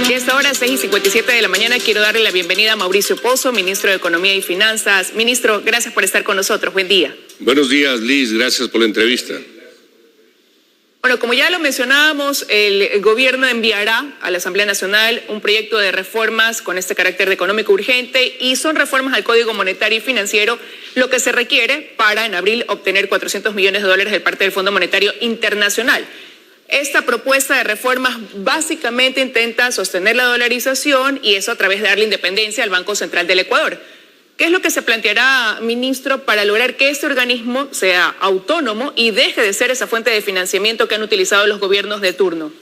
Y a esta hora, 6:57 de la mañana, quiero darle la bienvenida a Mauricio Pozo, ministro de Economía y Finanzas. Ministro, gracias por estar con nosotros. Buen día. Buenos días, Liz. Gracias por la entrevista. Bueno, como ya lo mencionábamos, el gobierno enviará a la Asamblea Nacional un proyecto de reformas con este carácter económico urgente y son reformas al Código Monetario y Financiero, lo que se requiere para en abril obtener $400 millones de parte del Fondo Monetario Internacional. Esta propuesta de reformas básicamente intenta sostener la dolarización y eso a través de darle independencia al Banco Central del Ecuador. ¿Qué es lo que se planteará, ministro, para lograr que este organismo sea autónomo y deje de ser esa fuente de financiamiento que han utilizado los gobiernos de turno?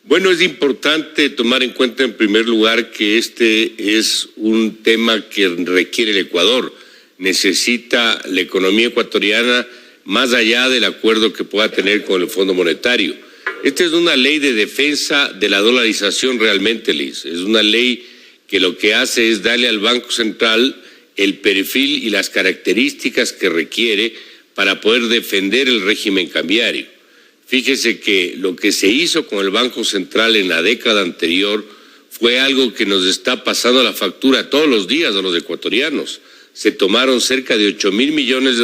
Bueno, es importante tomar en cuenta en primer lugar que este es un tema que requiere el Ecuador. Necesita la economía ecuatoriana más allá del acuerdo que pueda tener con el Fondo Monetario. Esta es una ley de defensa de la dolarización realmente, Liz. Es una ley que lo que hace es darle al Banco Central el perfil y las características que requiere para poder defender el régimen cambiario. Fíjese que lo que se hizo con el Banco Central en la década anterior fue algo que nos está pasando la factura todos los días a los ecuatorianos. Se tomaron cerca de $8.000 millones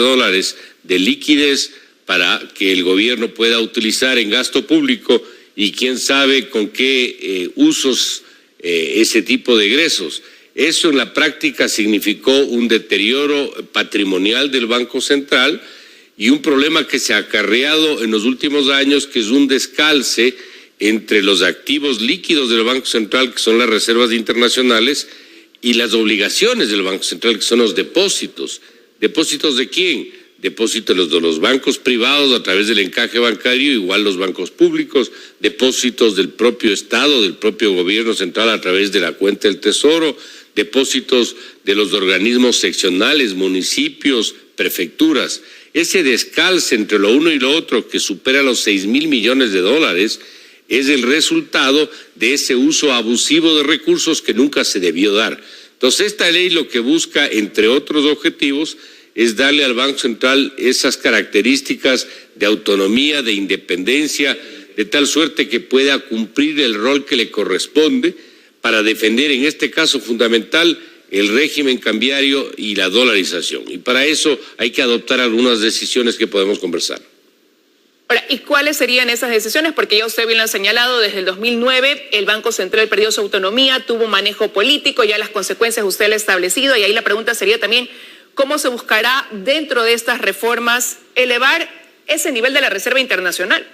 de liquidez para que el gobierno pueda utilizar en gasto público y quién sabe con qué usos ese tipo de egresos. Eso en la práctica significó un deterioro patrimonial del Banco Central y un problema que se ha acarreado en los últimos años, que es un descalce entre los activos líquidos del Banco Central, que son las reservas internacionales, y las obligaciones del Banco Central, que son los depósitos. ¿Depósitos de quién? Depósitos de los bancos privados a través del encaje bancario, igual los bancos públicos, depósitos del propio Estado, del propio gobierno central a través de la cuenta del Tesoro, depósitos de los organismos seccionales, municipios, prefecturas. Ese descalce entre lo uno y lo otro, que supera los $6.000 millones, es el resultado de ese uso abusivo de recursos que nunca se debió dar. Entonces, esta ley lo que busca, entre otros objetivos, es darle al Banco Central esas características de autonomía, de independencia, de tal suerte que pueda cumplir el rol que le corresponde para defender, en este caso fundamental, el régimen cambiario y la dolarización. Y para eso hay que adoptar algunas decisiones que podemos conversar. Ahora, ¿y cuáles serían esas decisiones? Porque ya usted bien lo ha señalado, desde el 2009 el Banco Central perdió su autonomía, tuvo un manejo político, ya las consecuencias usted lo ha establecido, y ahí la pregunta sería también, ¿cómo se buscará dentro de estas reformas elevar ese nivel de la reserva internacional?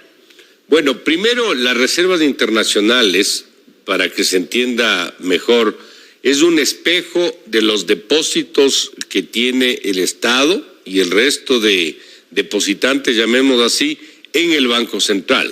Bueno, primero, las reservas internacionales, para que se entienda mejor, es un espejo de los depósitos que tiene el Estado y el resto de depositantes, llamémoslo así, en el Banco Central.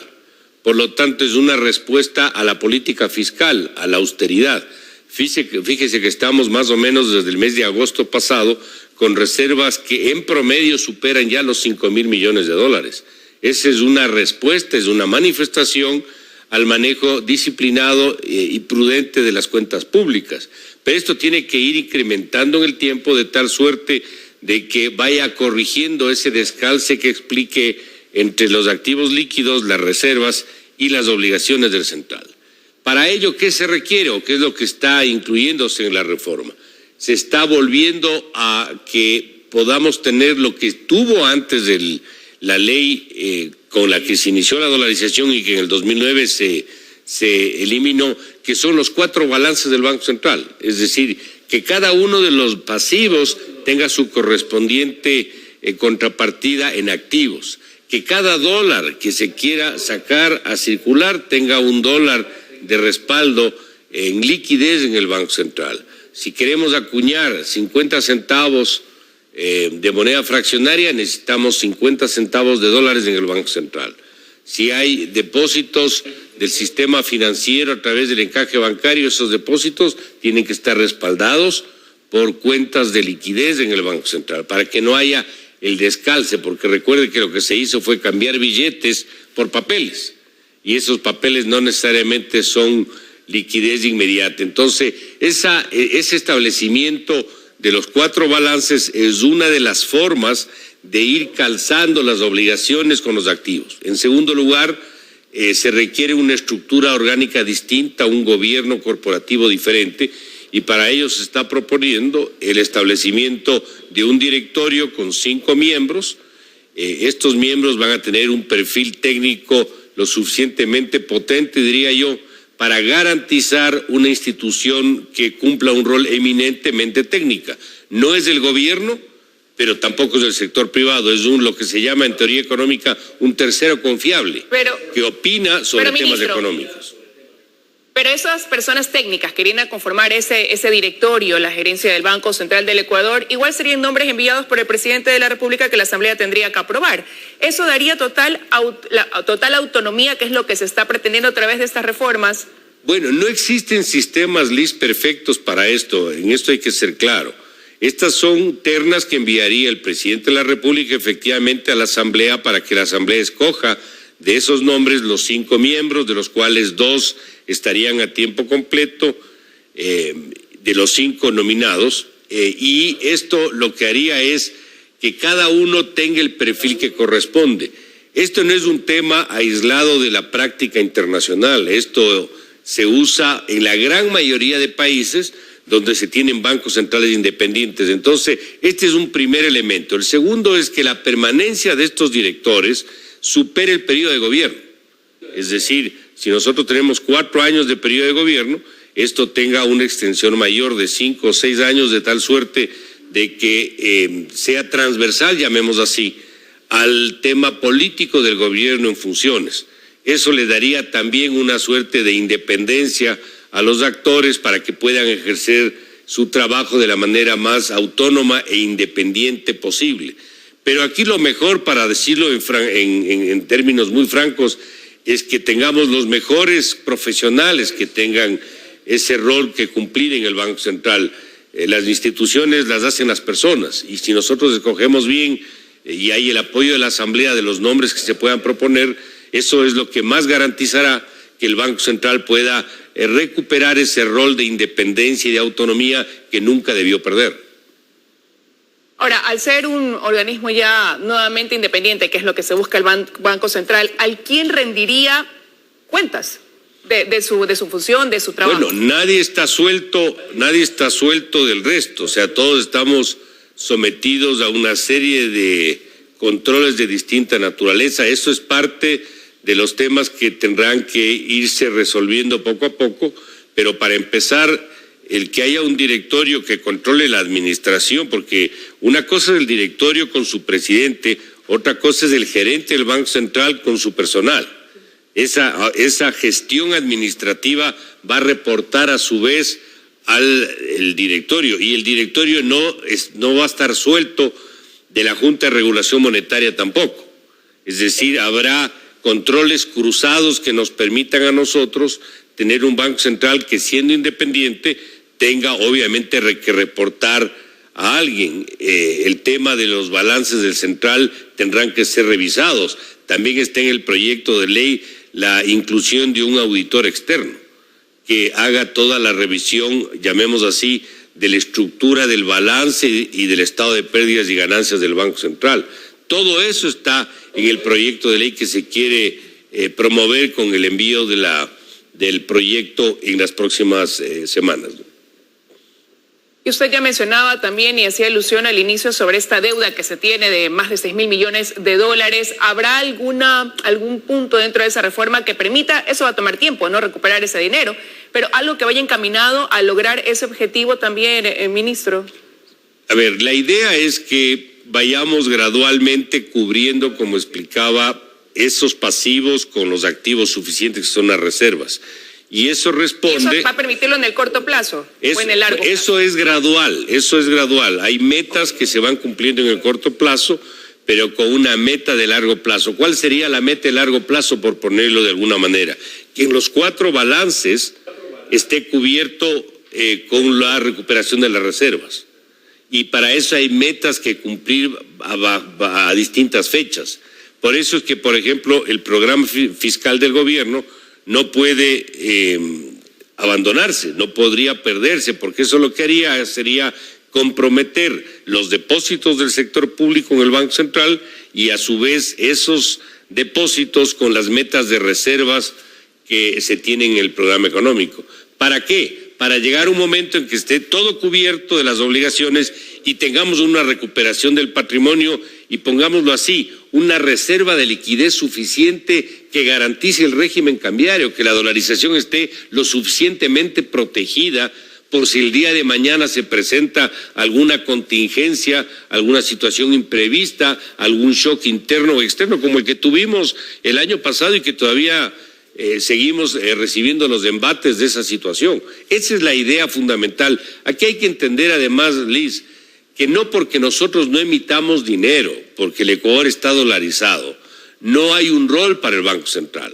Por lo tanto, es una respuesta a la política fiscal, a la austeridad. Fíjese que estamos más o menos desde el mes de agosto pasado con reservas que en promedio superan ya los $5.000 millones. Esa es una respuesta, es una manifestación al manejo disciplinado y prudente de las cuentas públicas. Pero esto tiene que ir incrementando en el tiempo de tal suerte de que vaya corrigiendo ese descalce que explique entre los activos líquidos, las reservas y las obligaciones del central. Para ello, ¿qué se requiere o qué es lo que está incluyéndose en la reforma? Se está volviendo a que podamos tener lo que tuvo antes la ley con la que se inició la dolarización y que en el 2009 se eliminó, que son los 4 balances del Banco Central. Es decir, que cada uno de los pasivos tenga su correspondiente contrapartida en activos. Que cada dólar que se quiera sacar a circular tenga un dólar de respaldo en liquidez en el Banco Central. Si queremos acuñar 50 centavos de moneda fraccionaria, necesitamos 50 centavos de dólares en el Banco Central. Si hay depósitos del sistema financiero a través del encaje bancario, esos depósitos tienen que estar respaldados por cuentas de liquidez en el Banco Central, para que no haya el descalce, porque recuerde que lo que se hizo fue cambiar billetes por papeles, y esos papeles no necesariamente son liquidez inmediata. Entonces, ese establecimiento de los 4 balances es una de las formas de ir calzando las obligaciones con los activos. En segundo lugar, se requiere una estructura orgánica distinta, un gobierno corporativo diferente, y para ello se está proponiendo el establecimiento de un directorio con 5 miembros. Estos miembros van a tener un perfil técnico lo suficientemente potente, diría yo, para garantizar una institución que cumpla un rol eminentemente técnica. No es del gobierno, pero tampoco es del sector privado, es lo que se llama en teoría económica un tercero confiable, que opina sobre temas económicos. Pero esas personas técnicas que irían a conformar ese directorio, la gerencia del Banco Central del Ecuador, igual serían nombres enviados por el presidente de la República que la Asamblea tendría que aprobar. ¿Eso daría total autonomía, que es lo que se está pretendiendo a través de estas reformas? Bueno, no existen sistemas LIS perfectos para esto, en esto hay que ser claro. Estas son ternas que enviaría el presidente de la República efectivamente a la Asamblea para que la Asamblea escoja de esos nombres los 5 miembros, de los cuales 2 estarían a tiempo completo, de los 5 nominados, y esto lo que haría es que cada uno tenga el perfil que corresponde. Esto no es un tema aislado de la práctica internacional, esto se usa en la gran mayoría de países donde se tienen bancos centrales independientes. Entonces, este es un primer elemento. El segundo es que la permanencia de estos directores supere el periodo de gobierno. Es decir, si nosotros tenemos 4 años de periodo de gobierno, esto tenga una extensión mayor de 5 o 6 años, de tal suerte de que sea transversal, llamemos así, al tema político del gobierno en funciones. Eso le daría también una suerte de independencia a los actores para que puedan ejercer su trabajo de la manera más autónoma e independiente posible. Pero aquí lo mejor, para decirlo en términos muy francos, es que tengamos los mejores profesionales que tengan ese rol que cumplir en el Banco Central. Las instituciones las hacen las personas, y si nosotros escogemos bien y hay el apoyo de la Asamblea de los nombres que se puedan proponer, eso es lo que más garantizará que el Banco Central pueda recuperar ese rol de independencia y de autonomía que nunca debió perder. Ahora, al ser un organismo ya nuevamente independiente, que es lo que se busca el Banco Central, ¿al quién rendiría cuentas de su función, de su trabajo? Bueno, nadie está suelto del resto, o sea, todos estamos sometidos a una serie de controles de distinta naturaleza. Eso es parte de los temas que tendrán que irse resolviendo poco a poco, pero para empezar, el que haya un directorio que controle la administración, porque una cosa es el directorio con su presidente, otra cosa es el gerente del Banco Central con su personal. Esa gestión administrativa va a reportar a su vez al directorio, y el directorio no va a estar suelto de la Junta de Regulación Monetaria tampoco. Es decir, habrá controles cruzados que nos permitan a nosotros tener un Banco Central que, siendo independiente, tenga obviamente que reportar a alguien. El tema de los balances del central tendrán que ser revisados. También está en el proyecto de ley la inclusión de un auditor externo que haga toda la revisión, llamemos así, de la estructura del balance y del estado de pérdidas y ganancias del Banco Central. Todo eso está en el proyecto de ley que se quiere promover con el envío del proyecto en las próximas semanas. Y usted ya mencionaba también y hacía alusión al inicio sobre esta deuda que se tiene de más de $6.000 millones. ¿Habrá algún punto dentro de esa reforma que permita, eso va a tomar tiempo, no recuperar ese dinero, pero algo que vaya encaminado a lograr ese objetivo también, ministro? A ver, la idea es que vayamos gradualmente cubriendo, como explicaba, esos pasivos con los activos suficientes que son las reservas. Y eso responde... ¿Y eso va a permitirlo en el corto plazo o en el largo plazo? Eso es gradual. Hay metas que se van cumpliendo en el corto plazo, pero con una meta de largo plazo. ¿Cuál sería la meta de largo plazo, por ponerlo de alguna manera? Que en los 4 balances esté cubierto con la recuperación de las reservas. Y para eso hay metas que cumplir a distintas fechas. Por eso es que, por ejemplo, el programa fiscal del gobierno no puede abandonarse, no podría perderse, porque eso lo que haría sería comprometer los depósitos del sector público en el Banco Central, y a su vez esos depósitos con las metas de reservas que se tienen en el programa económico. ¿Para qué? Para llegar a un momento en que esté todo cubierto de las obligaciones y tengamos una recuperación del patrimonio y, pongámoslo así, una reserva de liquidez suficiente que garantice el régimen cambiario, que la dolarización esté lo suficientemente protegida por si el día de mañana se presenta alguna contingencia, alguna situación imprevista, algún shock interno o externo como el que tuvimos el año pasado y que todavía seguimos recibiendo los embates de esa situación. Esa es la idea fundamental. Aquí hay que entender además, Liz, que no porque nosotros no emitamos dinero, porque el Ecuador está dolarizado, no hay un rol para el Banco Central.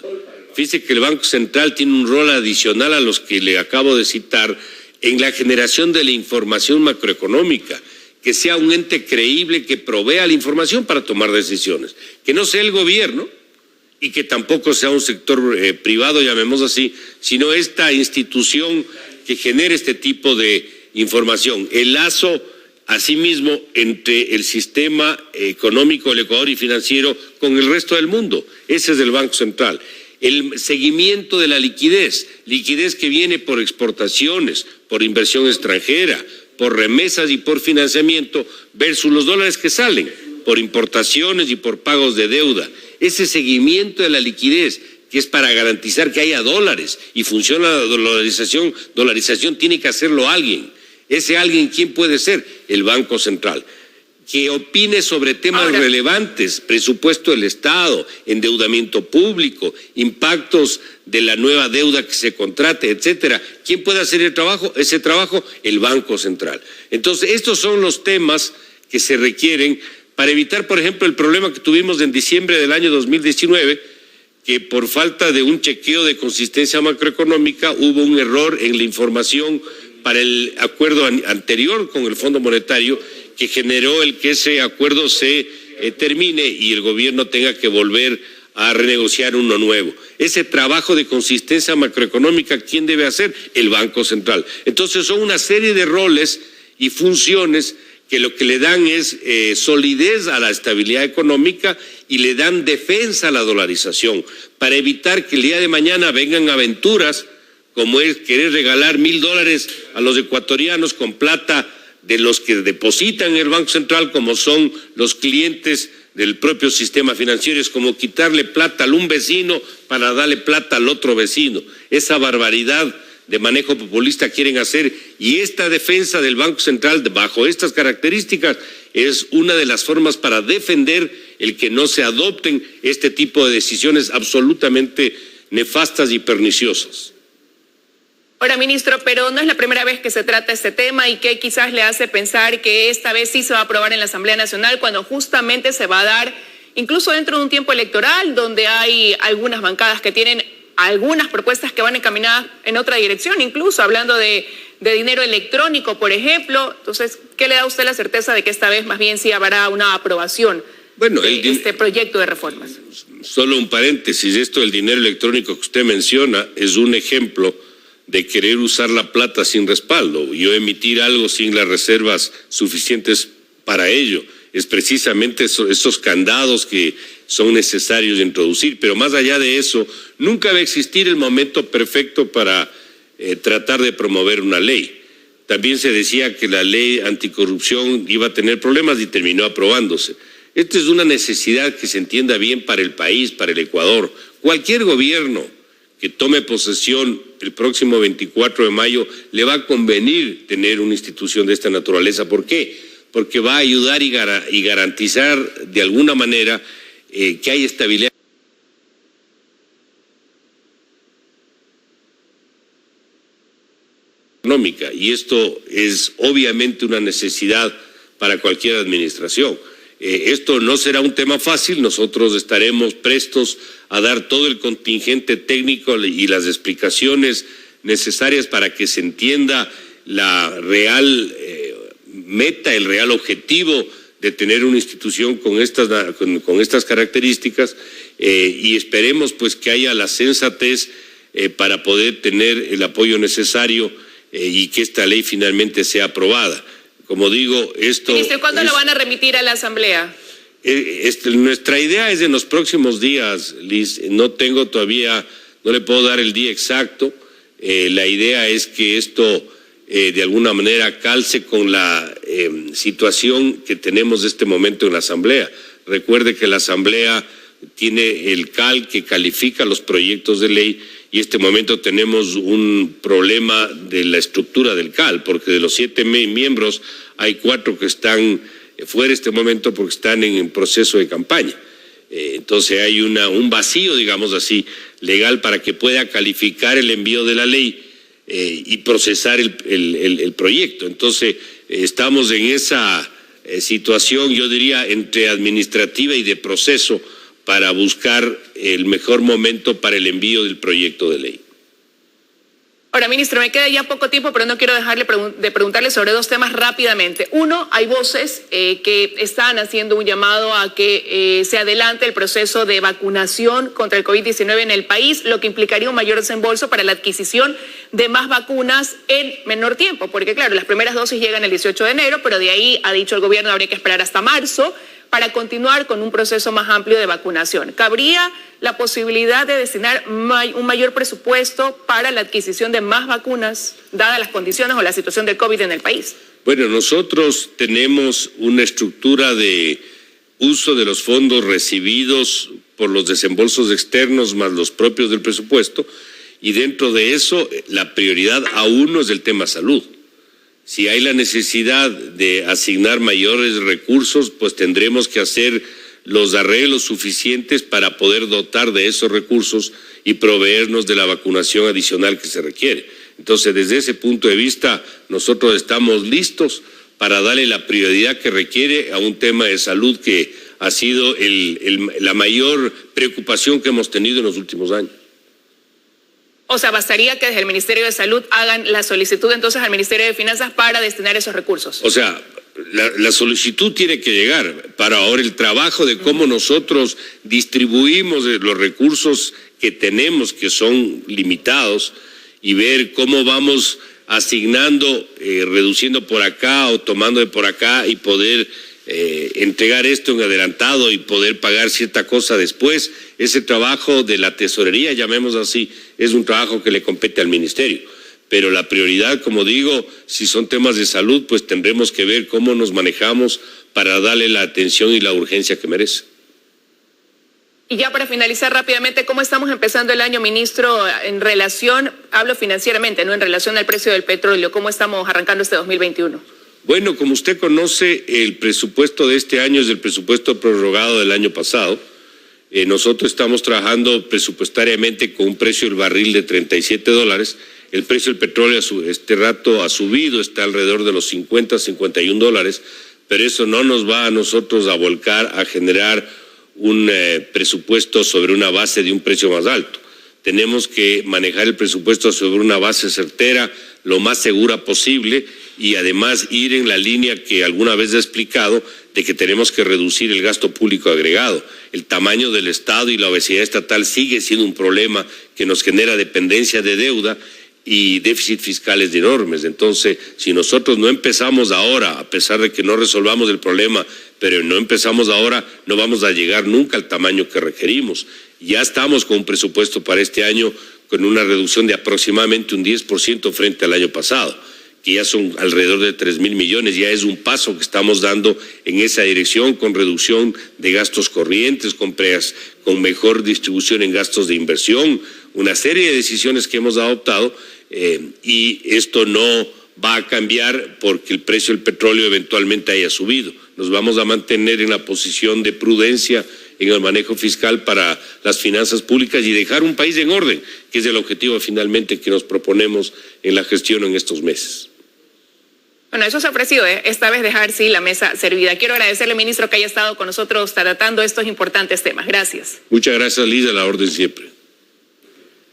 Fíjese que el Banco Central tiene un rol adicional a los que le acabo de citar en la generación de la información macroeconómica, que sea un ente creíble que provea la información para tomar decisiones, que no sea el gobierno y que tampoco sea un sector privado, llamemos así, sino esta institución que genere este tipo de información. El lazo, asimismo, entre el sistema económico del Ecuador y financiero con el resto del mundo. Ese es el Banco Central. El seguimiento de la liquidez que viene por exportaciones, por inversión extranjera, por remesas y por financiamiento, versus los dólares que salen, por importaciones y por pagos de deuda. Ese seguimiento de la liquidez, que es para garantizar que haya dólares y funciona la dolarización tiene que hacerlo alguien. Ese alguien, ¿quién puede ser? El Banco Central. Que opine sobre temas relevantes, presupuesto del Estado, endeudamiento público, impactos de la nueva deuda que se contrate, etcétera. ¿Quién puede hacer el trabajo? Ese trabajo, el Banco Central. Entonces, estos son los temas que se requieren para evitar, por ejemplo, el problema que tuvimos en diciembre del año 2019, que por falta de un chequeo de consistencia macroeconómica hubo un error en la información para el acuerdo anterior con el Fondo Monetario, que generó el que ese acuerdo se termine y el gobierno tenga que volver a renegociar uno nuevo. Ese trabajo de consistencia macroeconómica, ¿quién debe hacer? El Banco Central. Entonces son una serie de roles y funciones que lo que le dan es solidez a la estabilidad económica y le dan defensa a la dolarización, para evitar que el día de mañana vengan aventuras como es querer regalar $1,000 a los ecuatorianos con plata de los que depositan en el Banco Central, como son los clientes del propio sistema financiero. Es como quitarle plata a un vecino para darle plata al otro vecino. Esa barbaridad de manejo populista quieren hacer, y esta defensa del Banco Central bajo estas características es una de las formas para defender el que no se adopten este tipo de decisiones absolutamente nefastas y perniciosas. Ahora, ministro, pero no es la primera vez que se trata este tema, y que quizás le hace pensar que esta vez sí se va a aprobar en la Asamblea Nacional, cuando justamente se va a dar, incluso dentro de un tiempo electoral, donde hay algunas bancadas que tienen algunas propuestas que van encaminadas en otra dirección, incluso hablando de dinero electrónico, por ejemplo. Entonces, ¿qué le da a usted la certeza de que esta vez más bien sí habrá una aprobación de este proyecto de reformas? Solo un paréntesis, esto del dinero electrónico que usted menciona es un ejemplo de querer usar la plata sin respaldo. Yo emitir algo sin las reservas suficientes para ello. Es precisamente esos candados que son necesarios de introducir. Pero más allá de eso, nunca va a existir el momento perfecto para tratar de promover una ley. También se decía que la ley anticorrupción iba a tener problemas y terminó aprobándose. Esta es una necesidad que se entienda bien para el país, para el Ecuador. Cualquier gobierno que tome posesión el próximo 24 de mayo le va a convenir tener una institución de esta naturaleza. ¿Por qué? Porque va a ayudar y garantizar de alguna manera que hay estabilidad económica, y esto es obviamente una necesidad para cualquier administración. Esto no será un tema fácil, nosotros estaremos prestos a dar todo el contingente técnico y las explicaciones necesarias para que se entienda la real meta, el real objetivo de tener una institución con estas características, y esperemos pues que haya la sensatez para poder tener el apoyo necesario y que esta ley finalmente sea aprobada. Como digo, esto... Ministro, ¿cuándo lo van a remitir a la Asamblea? Nuestra idea es en los próximos días, Liz. No le puedo dar el día exacto. La idea es que esto de alguna manera calce con la situación que tenemos en este momento en la Asamblea. Recuerde que la Asamblea tiene el CAL que califica los proyectos de ley y en este momento tenemos un problema de la estructura del CAL, porque de los 7 miembros hay 4 que están fuera en este momento porque están en proceso de campaña. Entonces hay un vacío, digamos así, legal para que pueda calificar el envío de la ley y procesar el proyecto. Entonces estamos en esa situación, yo diría, entre administrativa y de proceso para buscar el mejor momento para el envío del proyecto de ley. Ahora, ministro, me queda ya poco tiempo, pero no quiero dejarle de preguntarle sobre 2 temas rápidamente. Uno, hay voces que están haciendo un llamado a que se adelante el proceso de vacunación contra el COVID-19 en el país, lo que implicaría un mayor desembolso para la adquisición de más vacunas en menor tiempo, porque claro, las primeras dosis llegan el 18 de enero, pero de ahí, ha dicho el gobierno, habría que esperar hasta marzo para continuar con un proceso más amplio de vacunación. ¿Cabría la posibilidad de destinar un mayor presupuesto para la adquisición de más vacunas, dadas las condiciones o la situación del COVID en el país? Bueno, nosotros tenemos una estructura de uso de los fondos recibidos por los desembolsos externos más los propios del presupuesto, y dentro de eso la prioridad a uno es el tema salud. Si hay la necesidad de asignar mayores recursos, pues tendremos que hacer los arreglos suficientes para poder dotar de esos recursos y proveernos de la vacunación adicional que se requiere. Entonces, desde ese punto de vista, nosotros estamos listos para darle la prioridad que requiere a un tema de salud que ha sido la mayor preocupación que hemos tenido en los últimos años. O sea, bastaría que desde el Ministerio de Salud hagan la solicitud entonces al Ministerio de Finanzas para destinar esos recursos. O sea, la solicitud tiene que llegar. Para ahora el trabajo de cómo nosotros distribuimos los recursos que tenemos, que son limitados, y ver cómo vamos asignando, reduciendo por acá o tomando de por acá y poder entregar esto en adelantado y poder pagar cierta cosa después. Ese trabajo de la tesorería, llamemos así, es un trabajo que le compete al ministerio. Pero la prioridad, como digo, si son temas de salud, pues tendremos que ver cómo nos manejamos para darle la atención y la urgencia que merece. Y ya para finalizar rápidamente, ¿cómo estamos empezando el año, ministro, en relación, hablo financieramente, no en relación al precio del petróleo? ¿Cómo estamos arrancando este 2021? Bueno, como usted conoce, el presupuesto de este año es el presupuesto prorrogado del año pasado. Nosotros estamos trabajando presupuestariamente con un precio del barril de $37. El precio del petróleo este rato ha subido, está alrededor de los 50, $51, pero eso no nos va a nosotros a volcar a generar un presupuesto sobre una base de un precio más alto. Tenemos que manejar el presupuesto sobre una base certera, lo más segura posible, y además ir en la línea que alguna vez he explicado de que tenemos que reducir el gasto público agregado. El tamaño del Estado y la obesidad estatal sigue siendo un problema que nos genera dependencia de deuda y déficit fiscales enormes. Entonces, si nosotros no empezamos ahora, a pesar de que no resolvamos el problema, pero no empezamos ahora, no vamos a llegar nunca al tamaño que requerimos. Ya estamos con un presupuesto para este año con una reducción de aproximadamente un 10% frente al año pasado, que ya son alrededor de 3,000 millones, ya es un paso que estamos dando en esa dirección, con reducción de gastos corrientes, con mejor distribución en gastos de inversión, una serie de decisiones que hemos adoptado, y esto no va a cambiar porque el precio del petróleo eventualmente haya subido. Nos vamos a mantener en la posición de prudencia en el manejo fiscal para las finanzas públicas y dejar un país en orden, que es el objetivo finalmente que nos proponemos en la gestión en estos meses. Bueno, eso se ha ofrecido, esta vez dejar, sí, la mesa servida. Quiero agradecerle, ministro, que haya estado con nosotros tratando estos importantes temas. Gracias. Muchas gracias, Liz, a la orden siempre.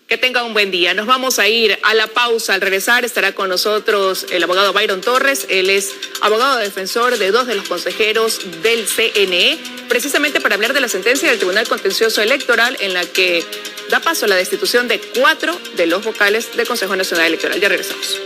Que tenga un buen día. Nos vamos a ir a la pausa. Al regresar estará con nosotros el abogado Byron Torres. Él es abogado defensor de 2 de los consejeros del CNE, precisamente para hablar de la sentencia del Tribunal Contencioso Electoral en la que da paso a la destitución de 4 de los vocales del Consejo Nacional Electoral. Ya regresamos.